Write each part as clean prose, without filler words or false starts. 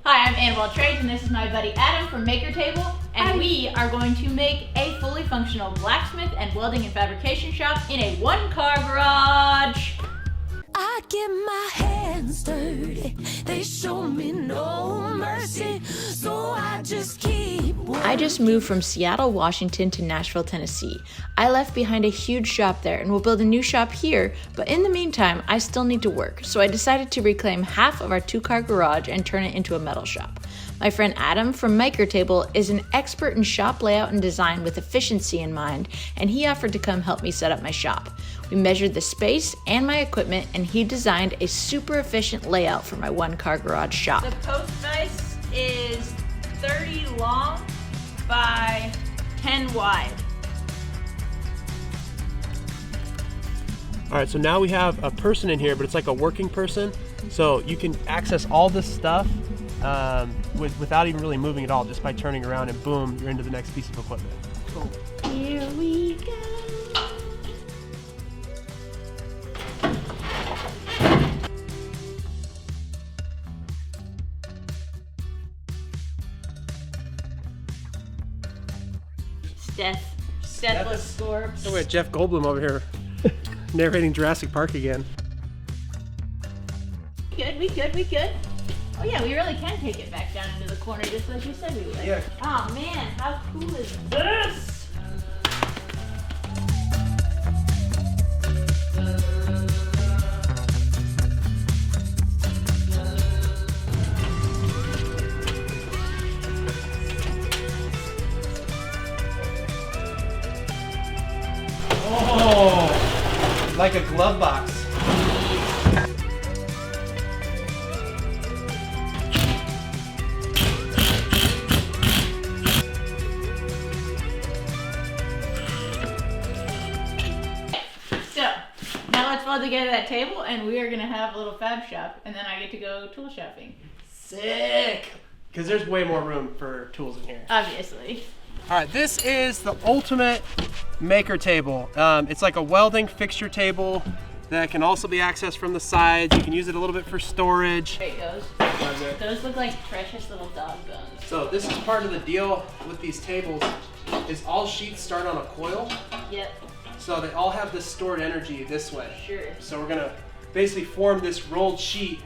Hi, I'm Annabelle Trades, and this is my buddy Adam from Maker Table, and we are going to make a fully functional blacksmith and welding and fabrication shop in a one-car garage. I get my hands dirty, they show me no mercy, so I just keep working. I just moved from Seattle, Washington to Nashville, Tennessee. I left behind a huge shop there and will build a new shop here, but in the meantime, I still need to work, so I decided to reclaim half of our two-car garage and turn it into a metal shop. My friend Adam from Maker Table is an expert in shop layout and design with efficiency in mind, and he offered to come help me set up my shop. We measured the space and my equipment, and he designed a super efficient layout for my one-car garage shop. The post vise is 30 long by 10 wide. All right, so now we have a person in here, but it's like a working person. So you can access all this stuff without even really moving at all, just by turning around and boom, you're into the next piece of equipment. Cool. Here we go. Stethoscopes. Oh wait, Jeff Goldblum over here narrating Jurassic Park again. We good. Oh yeah, we really can take it back down into the corner just like we said we would. Yeah. Oh man, how cool is this? Oh, like a glove box. So, now let's weld together that table and we are gonna have a little fab shop and then I get to go tool shopping. Sick! Because there's way more room for tools in here. Obviously. All right, this is the ultimate maker table. It's like a welding fixture table that can also be accessed from the sides. You can use it a little bit for storage. There it goes. Those look like precious little dog bones. So this is part of the deal with these tables, is all sheets start on a coil. Yep. So they all have this stored energy this way. Sure. So we're gonna basically form this rolled sheet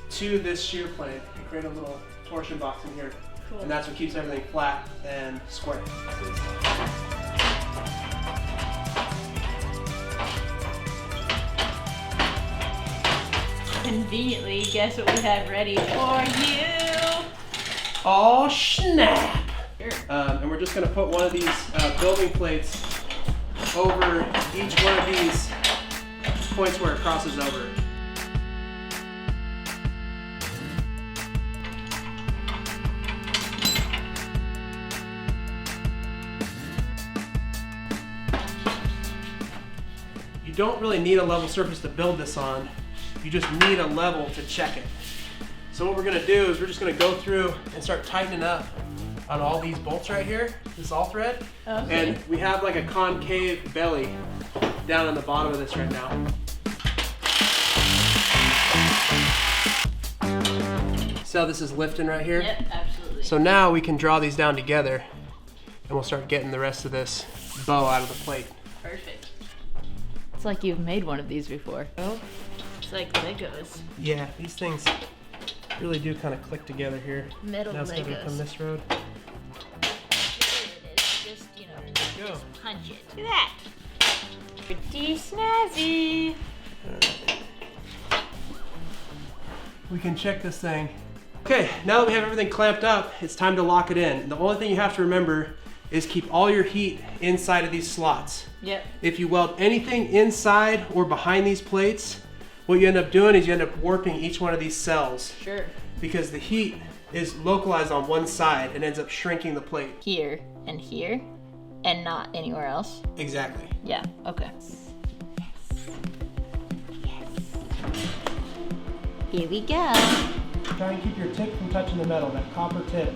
to this shear plane and create a little torsion box in here. Cool. And that's what keeps everything flat and square. Conveniently, guess what we have ready for you? Oh snap! Sure. And we're just gonna put one of these building plates over each one of these points where it crosses over. You don't really need a level surface to build this on. You just need a level to check it. So what we're gonna do is we're just gonna go through and start tightening up on all these bolts right here, this all thread. Okay. And we have like a concave belly down on the bottom of this right now. So this is lifting right here. Yep, absolutely. So now we can draw these down together and we'll start getting the rest of this bow out of the plate. Perfect. It's like you've made one of these before. Oh, it's like Legos. Yeah, these things really do kind of click together here. Metal Now it's gonna Legos. come this road. There it is. Just, you know, Go. just punch it. Look at that. Pretty snazzy. We can check this thing. Okay, now that we have everything clamped up, it's time to lock it in. The only thing you have to remember is keep all your heat inside of these slots. Yep. If you weld anything inside or behind these plates, what you end up doing is you end up warping each one of these cells. Sure. Because the heat is localized on one side and ends up shrinking the plate. Here and not anywhere else. Exactly. Yeah, okay. Here we go. Try and keep your tip from touching the metal. That copper tip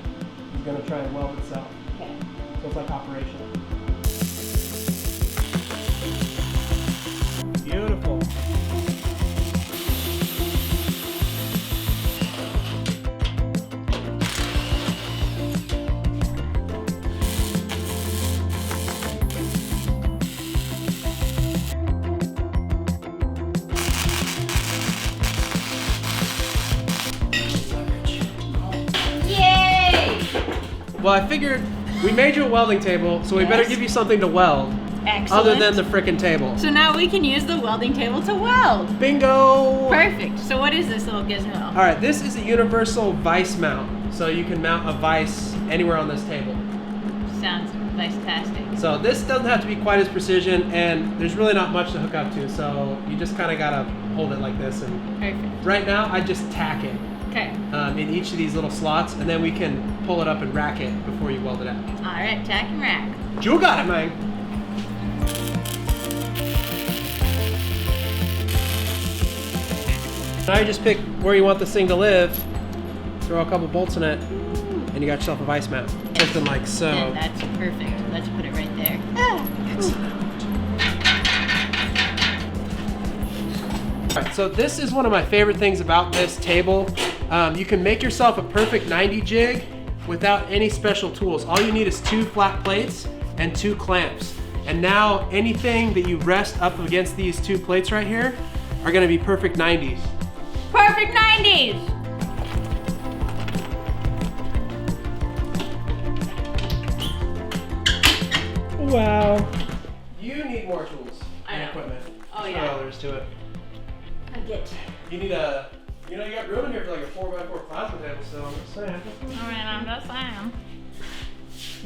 is going to try and weld itself. Okay. So it's like operational. Beautiful. Well, I figured we made you a welding table, so we better give you something to weld. Excellent. Other than the frickin' table. So now we can use the welding table to weld. Bingo! Perfect. So what is this little gizmo? All right, this is a universal vise mount. So you can mount a vise anywhere on this table. Sounds fantastic. So this doesn't have to be quite as precision, and there's really not much to hook up to. So you just kind of gotta hold it like this. And Perfect. right now, I just tack it Okay. in each of these little slots, and then we can pull it up and rack it before you weld it out. All right, tack and rack. You got it, man. Now you just pick where you want this thing to live, throw a couple bolts in it, and you got yourself a vise mount. Something like so. And that's perfect. Let's put it right there. Alright, so this is one of my favorite things about this table. You can make yourself a perfect 90 jig without any special tools. All you need is 2 flat plates and 2 clamps. And now anything that you rest up against these 2 plates right here are gonna be perfect 90s. Perfect 90s! Wow. You need more tools I and know. equipment. Oh, That's yeah. all there is to it. I get. You need a, you got room in here for like a 4x4 plasma table, so I'm just saying. I mean, I'm just saying.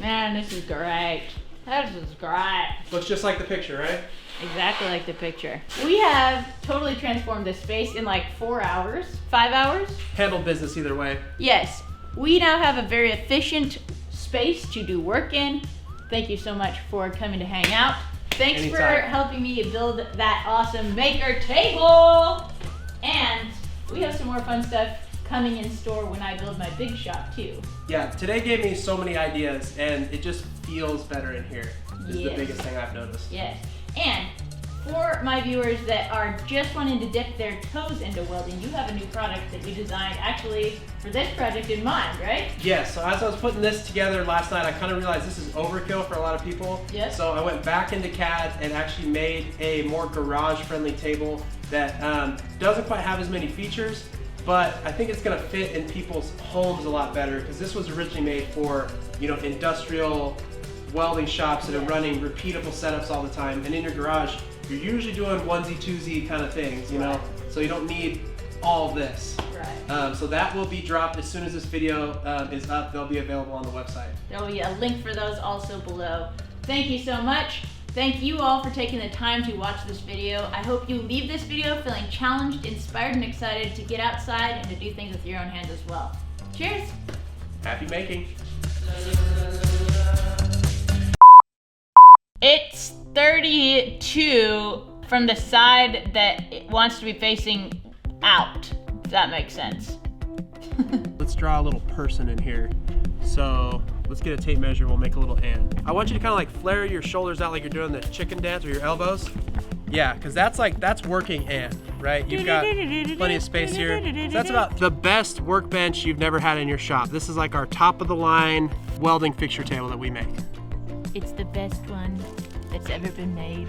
Man, this is great. This is great. Looks just like the picture, right? Exactly like the picture. We have totally transformed this space in like 4 hours, 5 hours. Handle business either way. Yes, we now have a very efficient space to do work in. Thank you so much for coming to hang out. Thanks for Anytime. helping me build that awesome maker table. And we have some more fun stuff coming in store when I build my big shop too. Yeah, today gave me so many ideas, and it just feels better in here. Is the Yes. biggest thing I've noticed. Yes, and for my viewers that are just wanting to dip their toes into welding, you have a new product that you designed actually for this project in mind, right? Yes, so as I was putting this together last night, I kind of realized this is overkill for a lot of people. Yes. So I went back into CAD and actually made a more garage-friendly table that doesn't quite have as many features, but I think it's gonna fit in people's homes a lot better, because this was originally made for, industrial welding shops that are running repeatable setups all the time. And in your garage, you're usually doing onesie, twosie kind of things, Right. So you don't need all this. Right. So that will be dropped as soon as this video is up. They'll be available on the website. There will be a link for those also below. Thank you so much. Thank you all for taking the time to watch this video. I hope you leave this video feeling challenged, inspired, and excited to get outside and to do things with your own hands as well. Cheers! Happy making. It's 32 from the side that it wants to be facing out, if that makes sense. Let's draw a little person in here. So let's get a tape measure. We'll make a little hand. I want you to kind of like flare your shoulders out like you're doing the chicken dance with your elbows. Yeah, because that's working hand, right? You've got plenty of space here. So that's about the best workbench you've never had in your shop. This is like our top of the line welding fixture table that we make. It's the best one that's ever been made.